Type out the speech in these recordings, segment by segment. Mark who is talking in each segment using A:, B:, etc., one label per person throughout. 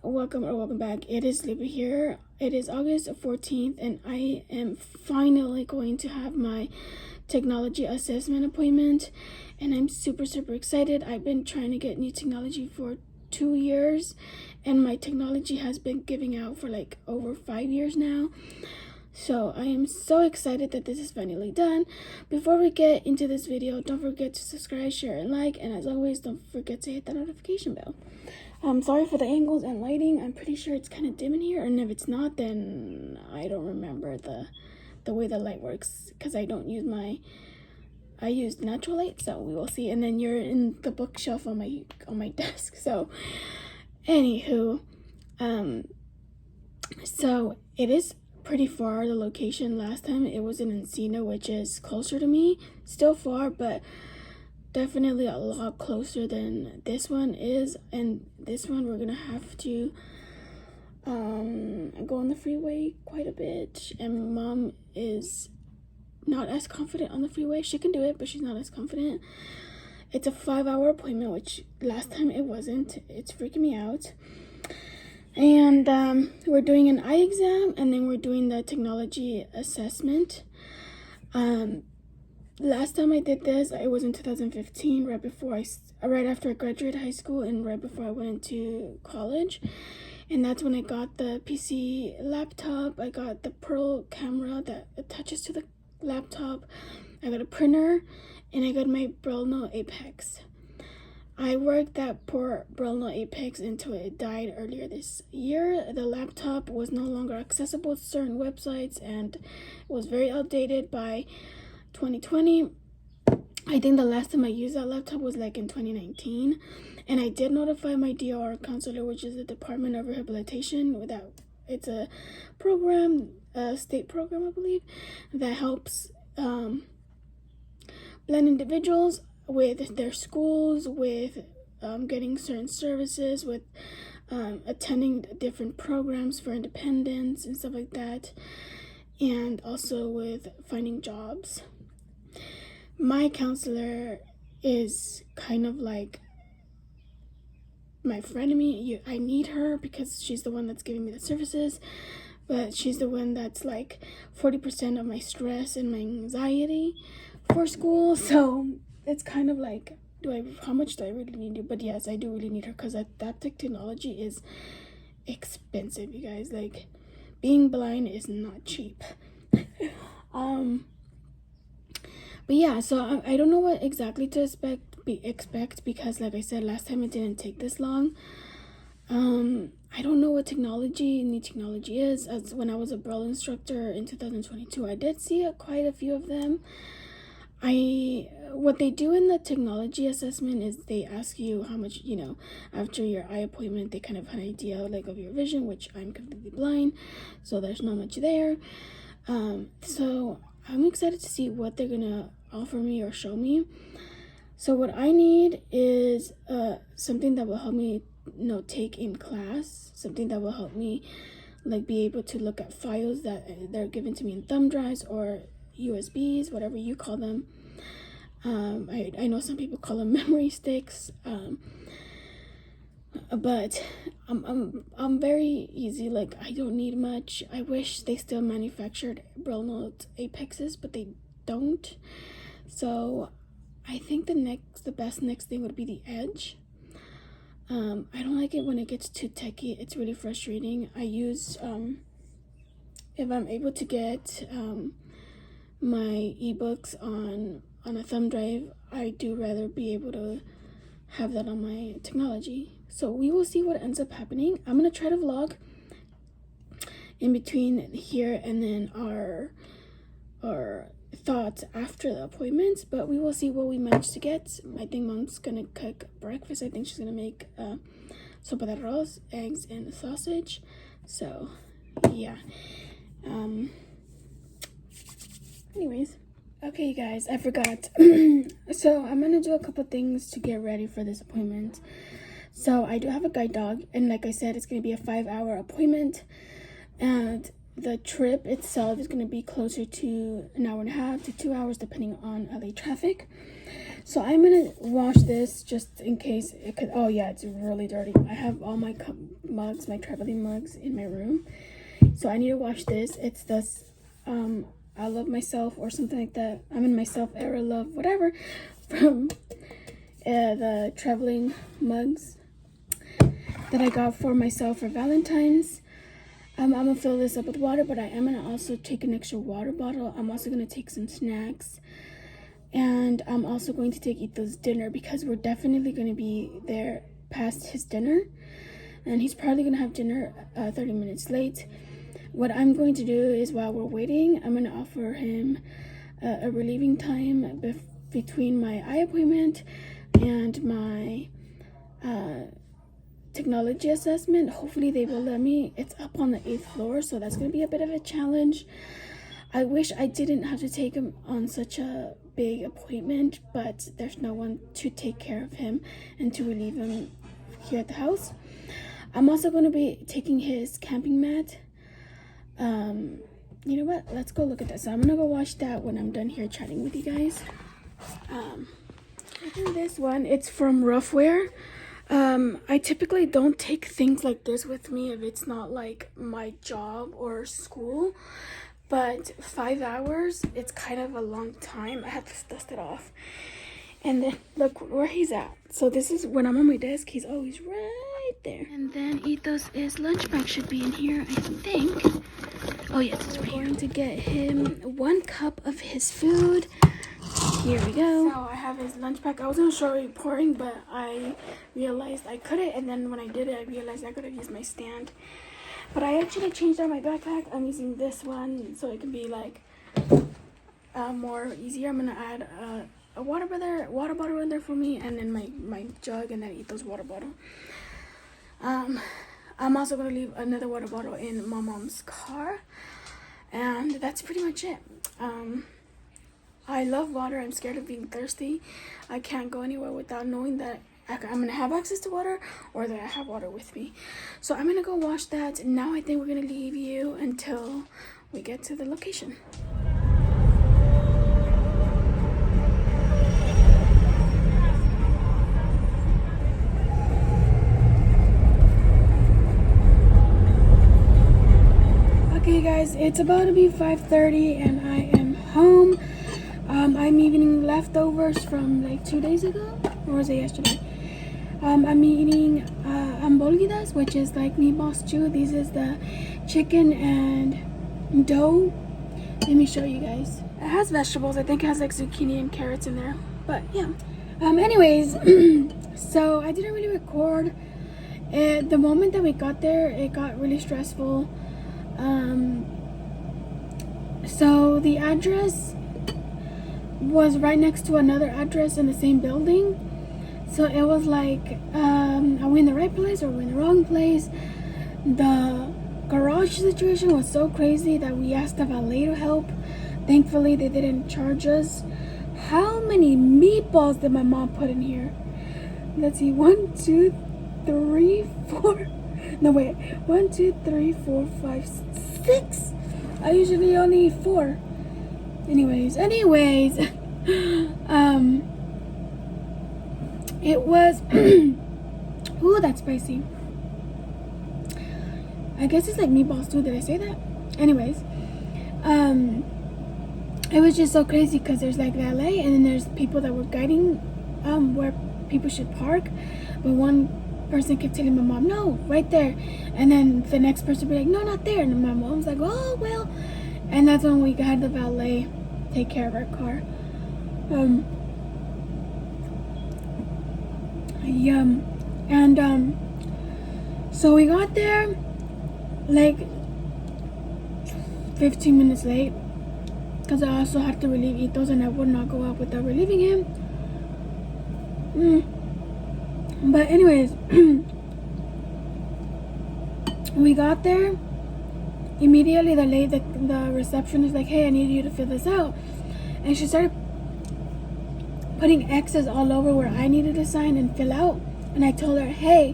A: welcome back. It is Libby here. It is August 14th and I am finally going to have my technology assessment appointment, and I'm super excited. I've been trying to get new technology for 2 years, and my technology has been giving out for like over 5 years now. So I am so excited that this is finally done. Before we get into this video, don't forget to subscribe, share, and like, and as always, don't forget to hit that notification bell. Sorry for the angles and lighting. I'm pretty sure it's kind of dim in here, and if it's not, then I don't remember the way the light works, because I use natural light, so we will see. And then you're in the bookshelf on my desk. So anywho, so it is pretty far, the location. Last time it was in Encino, which is closer to me, still far, but definitely a lot closer than this one is. And this one we're gonna have to go on the freeway quite a bit, and Mom is not as confident on the freeway. She can do it, but she's not as confident. It's a 5-hour appointment, which last time it wasn't. It's freaking me out. And we're doing an eye exam, and then we're doing the technology assessment. Last time I did this, it was in 2015, right after I graduated high school and right before I went into college. And that's when I got the PC laptop. I got the Pearl camera that attaches to the laptop. I got a printer, and I got my Brilno Apex. I worked that poor Brilno Apex until it died earlier this year. The laptop was no longer accessible to certain websites and was very outdated by 2020. I think the last time I used that laptop was like in 2019. And I did notify my DOR counselor, which is the Department of Rehabilitation. It's a program, a state program, I believe, that helps blind individuals with their schools, with getting certain services, with attending different programs for independence and stuff like that, and also with finding jobs. My counselor is kind of like my friend to me. I need her because she's the one that's giving me the services, but she's the one that's like 40% of my stress and my anxiety for school. So it's kind of like, how much do I really need you? But yes, I do really need her, because that technology is expensive, you guys. Like, being blind is not cheap. But yeah, so I don't know what exactly to expect because, like I said, last time it didn't take this long. I don't know what new technology is. As when I was a Braille instructor in 2022, I did see quite a few of them. What they do in the technology assessment is they ask you how much, after your eye appointment, they kind of have an idea like of your vision, which I'm completely blind, so there's not much there. So I'm excited to see what they're gonna offer me or show me. So what I need is something that will help me take in class, something that will help me like be able to look at files that they're given to me in thumb drives or USBs, whatever you call them. I know some people call them memory sticks, but I'm very easy. Like, I don't need much. I wish they still manufactured Brilno Apexes, but they don't. So I think the best next thing would be the Edge. I don't like it when it gets too techy. It's really frustrating. I use if I'm able to get my ebooks on a thumb drive, I do rather be able to have that on my technology. So we will see what ends up happening. I'm gonna try to vlog in between here and then our thoughts after the appointments, but we will see what we manage to get. I think Mom's gonna cook breakfast. I think she's gonna make sopa de arroz, eggs, and sausage. So yeah. Anyways, okay, you guys, I forgot. So I'm gonna do a couple things to get ready for this appointment. So I do have a guide dog, and like I said, it's gonna be a 5-hour appointment, and the trip itself is gonna be closer to an hour and a half to 2 hours, depending on LA traffic. So I'm gonna wash this just in case it could. Oh yeah, it's really dirty. I have all my mugs, my traveling mugs in my room, so I need to wash this. It's this I love myself or something like that. I'm in myself era love whatever from the traveling mugs that I got for myself for Valentine's. I'm gonna fill this up with water, but I am gonna also take an extra water bottle. I'm also gonna take some snacks, and I'm also going to take Ito's dinner because we're definitely gonna be there past his dinner, and he's probably gonna have dinner 30 minutes late. What I'm going to do is, while we're waiting, I'm gonna offer him a relieving time between my eye appointment and my technology assessment. Hopefully they will let me. It's up on the 8th floor, so that's gonna be a bit of a challenge. I wish I didn't have to take him on such a big appointment, but there's no one to take care of him and to relieve him here at the house. I'm also going to be taking his camping mat. You know what, let's go look at that. So I'm gonna go watch that when I'm done here chatting with you guys. I think this one, it's from Roughwear. I typically don't take things like this with me if it's not like my job or school, but 5 hours, it's kind of a long time. I have to dust it off. And then look where he's at. So this is when I'm on my desk, he's always right there. And then his lunch bag should be in here, I think. Oh yes, it's right here. I'm going to get him 1 cup of his food. Here we go. So I have his lunch pack. I wasn't sure reporting, but I realized I couldn't, and then when I did it, I realized I could have used my stand. But I actually changed out my backpack. I'm using this one so it can be like more easier. I'm gonna add a water bottle in there for me, and then my jug, and then Ito's water bottle. I'm also gonna leave another water bottle in my mom's car, and that's pretty much it. I love water. I'm scared of being thirsty. I can't go anywhere without knowing that I'm gonna have access to water or that I have water with me. So I'm gonna go wash that. Now I think we're gonna leave you until we get to the location. Okay guys, it's about to be 5:30 and I am home. I'm eating leftovers from like 2 days ago, or was it yesterday? I'm eating hamburguesas, which is like meatball stew. This is the chicken and dough. Let me show you guys. It has vegetables. I think it has like zucchini and carrots in there. But yeah. Anyways, so I didn't really record. The moment that we got there, it got really stressful. So the address was right next to another address in the same building. So it was like, are we in the right place or are we in the wrong place? The garage situation was so crazy that we asked the valet to help. Thankfully, they didn't charge us. How many meatballs did my mom put in here? Let's see, 1, 2, 3, 4. No, wait, 1, 2, 3, 4, 5, 6. I usually only eat 4. Anyways, it was, ooh, that's spicy. I guess it's like meatballs too. Did I say that? Anyways, it was just so crazy because there's like valet and then there's people that were guiding where people should park, but one person kept telling my mom, no, right there, and then the next person would be like, no, not there, and my mom was like, oh well, and that's when we had the valet take care of our car. So we got there like 15 minutes late because I also had to relieve Ito's and I would not go out without relieving him. But anyways, we got there. Immediately the receptionist like, hey, I need you to fill this out. And she started putting X's all over where I needed to sign and fill out. And I told her, hey,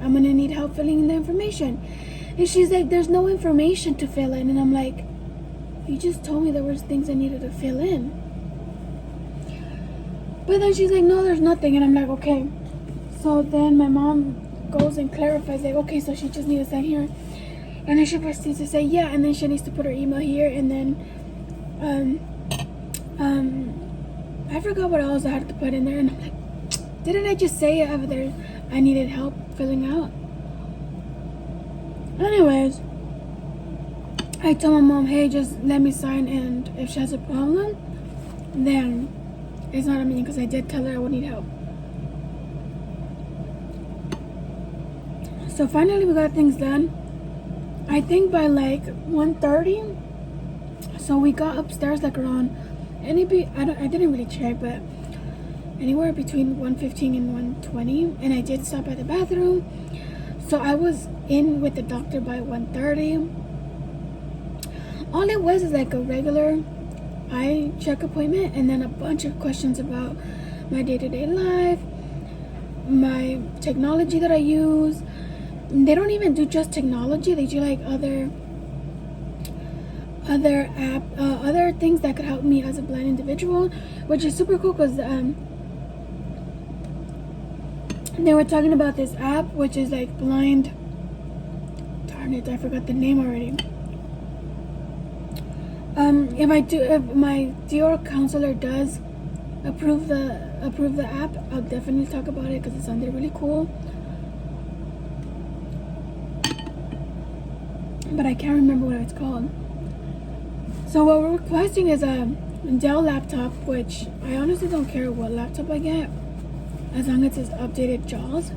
A: I'm gonna need help filling in the information. And she's like, there's no information to fill in. And I'm like, you just told me there was things I needed to fill in. But then she's like, no, there's nothing. And I'm like, okay. So then my mom goes and clarifies, like, okay, so she just needs to sign here. And then she proceeds to say, yeah, and then she needs to put her email here. And then, I forgot what else I had to put in there. And I'm like, didn't I just say over there I needed help filling out? Anyways, I told my mom, hey, just let me sign, and if she has a problem, then it's not a meeting, because I did tell her I would need help. So finally we got things done. I think by like 1:30. So we got upstairs like around I didn't really check, but anywhere between 1:15 and 1:20. And I did stop at the bathroom. So I was in with the doctor by 1:30. All it was is like a regular eye check appointment, and then a bunch of questions about my day-to-day life, my technology that I use. They don't even do just technology, they do like other things that could help me as a blind individual, which is super cool, because they were talking about this app which is like blind, darn it, I forgot the name already. If my dear counselor does approve the app, I'll definitely talk about it, because it sounded really cool. But I can't remember what it's called. So what we're requesting is a Dell laptop, which I honestly don't care what laptop I get, as long as it's updated JAWS.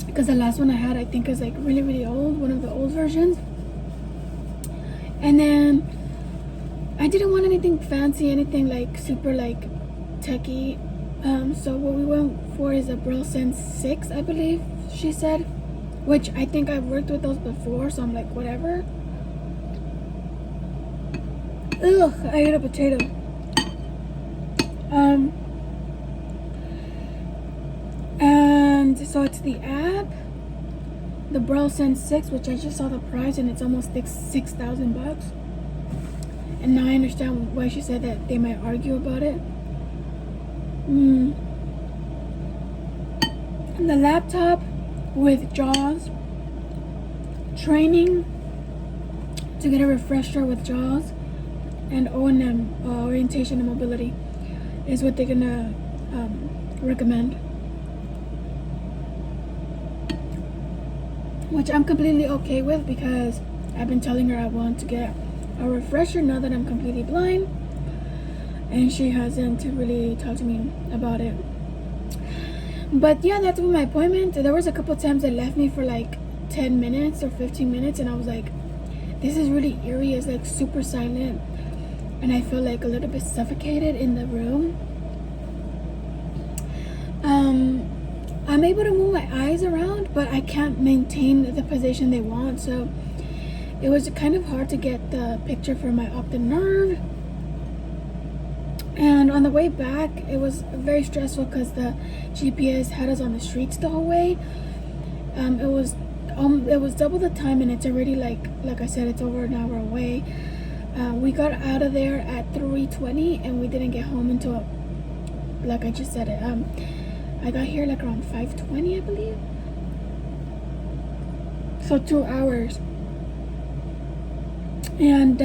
A: Because the last one I had, I think, is like really, really old, one of the old versions. And then I didn't want anything fancy, anything like super like techie. So what we went for is a Braille Sense 6, I believe she said, which I think I've worked with those before, so I'm like, whatever. Ugh, I ate a potato. And so it's the app, the Braille Sense 6, which I just saw the price, and it's almost $6,000. And now I understand why she said that they might argue about it. The laptop with JAWS, training to get a refresher with JAWS, and O&M, orientation and mobility, is what they're gonna recommend. Which I'm completely okay with, because I've been telling her I want to get a refresher now that I'm completely blind, and she hasn't really talked to me about it. But yeah, that's my appointment. There was a couple times that left me for like 10 minutes or 15 minutes, and I was like, this is really eerie. It's like super silent, and I feel like a little bit suffocated in the room. I'm able to move my eyes around, but I can't maintain the position they want, so it was kind of hard to get the picture for my optic nerve. And on the way back, it was very stressful, because the GPS had us on the streets the whole way. It was double the time, and it's already like I said, it's over an hour away. We got out of there at 3:20, and we didn't get home until, like I just said it, I got here like around 5:20, I believe. So 2 hours. And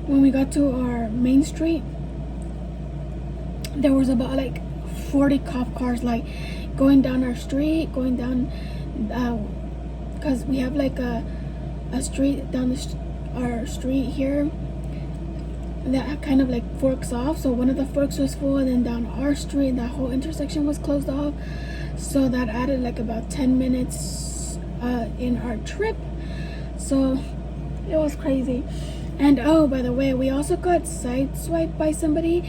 A: when we got to our main street, there was about like 40 cop cars like going down our street, going down, because we have like a street down our street here that kind of like forks off. So one of the forks was full, and then down our street, that whole intersection was closed off. So that added like about 10 minutes in our trip. So it was crazy. And oh, by the way, we also got sideswiped by somebody,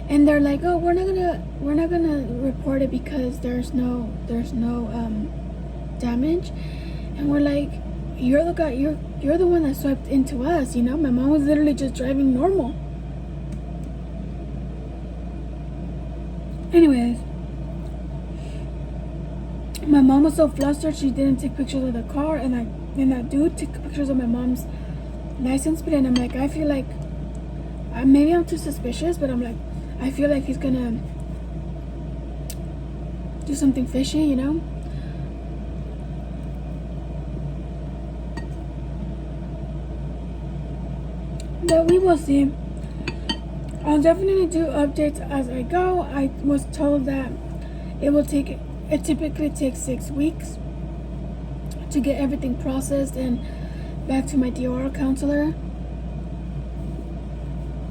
A: and they're like, oh, we're not gonna report it because there's no damage. And we're like, you're the guy, you're the one that swiped into us, you know? My mom was literally just driving normal. Anyways, my mom was so flustered she didn't take pictures of the car, and that dude took pictures of my mom's license plate. And I'm like, I feel like maybe I'm too suspicious, but I'm like, I feel like he's gonna do something fishy, you know. But we will see. I'll definitely do updates as I go. I was told that it typically takes 6 weeks to get everything processed and back to my DOR counselor.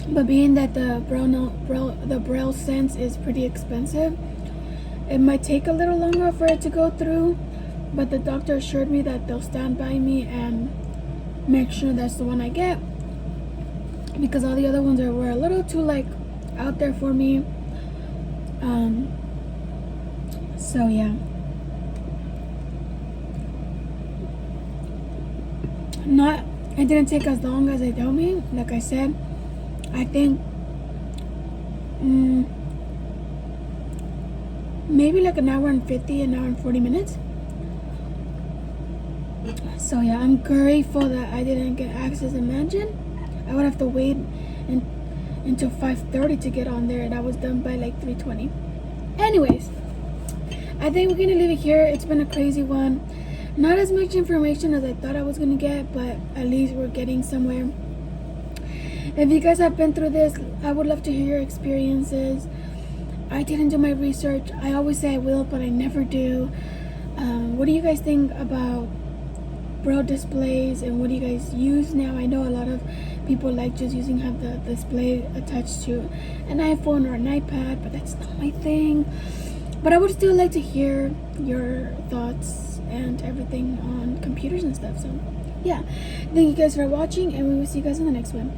A: But being that the Braille sense is pretty expensive, it might take a little longer for it to go through. But the doctor assured me that they'll stand by me and make sure that's the one I get, because all the other ones were a little too like out there for me. So yeah. It didn't take as long as they told me. Like I said, I think maybe like an hour and 40 minutes. So yeah, I'm grateful that I didn't get access. Imagine I would have to wait until 5:30 to get on there, and I was done by like 3:20. Anyways, I think we're gonna leave it here. It's been a crazy one. Not as much information as I thought I was gonna get, but at least we're getting somewhere. If you guys have been through this, I would love to hear your experiences. I didn't do my research. I always say I will, but I never do. What do you guys think about Braille displays, and what do you guys use now? I know a lot of people like just have the display attached to an iPhone or an iPad, but that's not my thing. But I would still like to hear your thoughts and everything on computers and stuff. So yeah, thank you guys for watching, and we will see you guys in the next one.